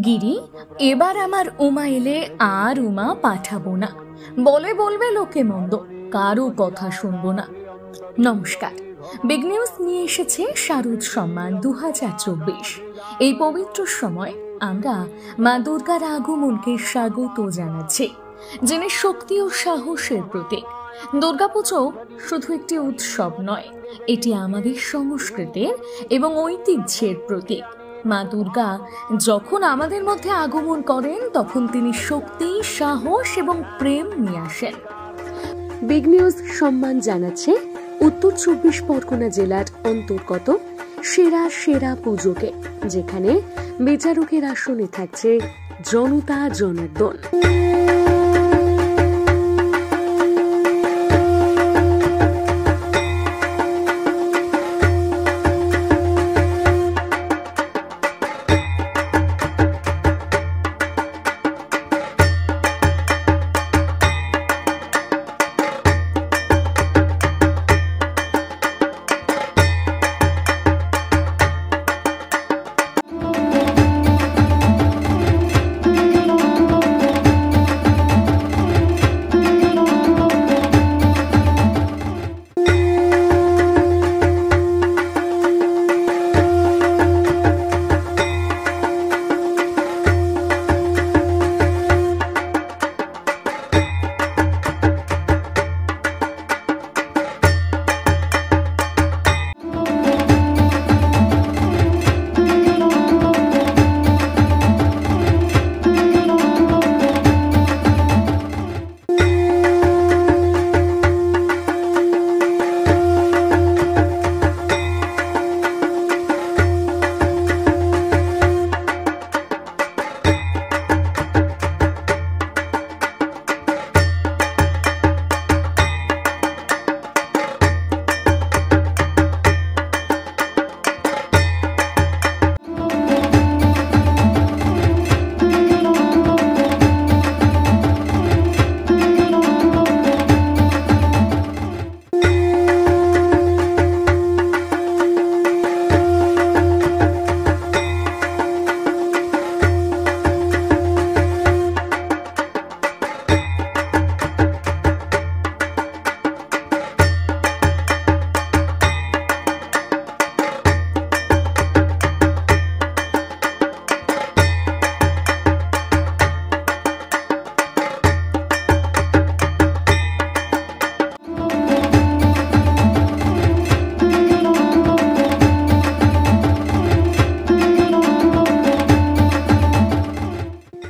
গিরি, এবার আমার উমা এলে আর উমা পাঠাবো না, বলে বলবে লোকে মন্দ, কারো কথা শুনবো না। নমস্কার, বিগ নিউজ নিয়ে এসেছে শারদ সম্মান 2024। এই পবিত্র সময় আমরা মা দুর্গার আগমনকে স্বাগত জানাচ্ছি, যিনি শক্তি ও সাহসের প্রতীক। দুর্গাপুজো শুধু একটি উৎসব নয়, এটি আমাদের সংস্কৃতির এবং ঐতিহ্যের প্রতীক। মা দুর্গা যখন আমাদের মধ্যে আগমন করেন, তখন তিনি শক্তি, সাহস এবং প্রেম নিয়ে আসেন। বিগ নিউজ সম্মান জানাচ্ছে উত্তর 24 পরগনা জেলার অন্তর্গত সেরা পুজোকে, যেখানে বিচারকের আসনে থাকছে জনতা জনার্দন।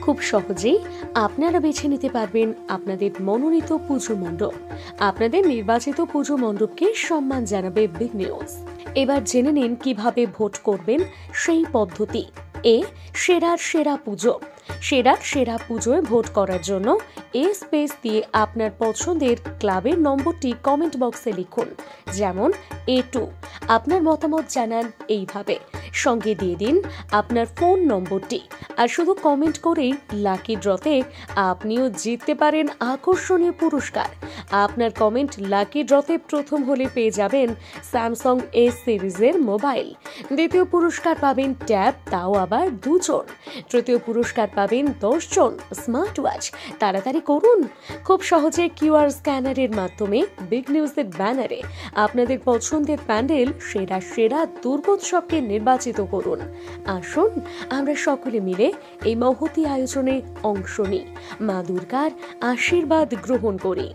খুব সহজেই আপনারা বেছে নিতে পারবেন আপনাদের মনোনীত পুজো মণ্ডপ। আপনাদের নির্বাচিত পুজো মণ্ডপকে সম্মান জানাবে বিগ নিউজ। এবার জেনে নিন কিভাবে ভোট করবেন সেই পদ্ধতি। সেরা পুজো। সেরা পুজোয় ভোট করার জন্য স্পেস দিয়ে আপনার পছন্দের ক্লাবের নম্বরটি কমেন্ট বক্সে লিখুন, যেমন A2। আপনার মতামত জানান এইভাবে, সঙ্গে দিয়ে দিন আপনার ফোন নম্বরটি, আর শুধু কমেন্ট করেই লাকি ড্রতে আপনিও জিততে পারেন আকর্ষণীয় পুরস্কার। আপনার কমেন্ট লাকি ড্রতে প্রথম হলে পেয়ে যাবেন স্যামসাং S সিরিজের মোবাইল। দ্বিতীয় পুরস্কার পাবেন ট্যাব, তাও আবার 2 জন। তৃতীয় পুরস্কার পাবেন 10 জন স্মার্ট ওয়াচ। তাড়াতাড়ি করুন, খুব সহজে QR স্ক্যানারের মাধ্যমে বিগ নিউজের ব্যানারে আপনাদের পছন্দের প্যান্ডেল সেরা দুর্গোৎসবকে নির্বাচিত করুন। আসুন আমরা সকলে মিলে এই মহতী আয়োজনে অংশ নিই, মা দুর্গার আশীর্বাদ গ্রহণ করি।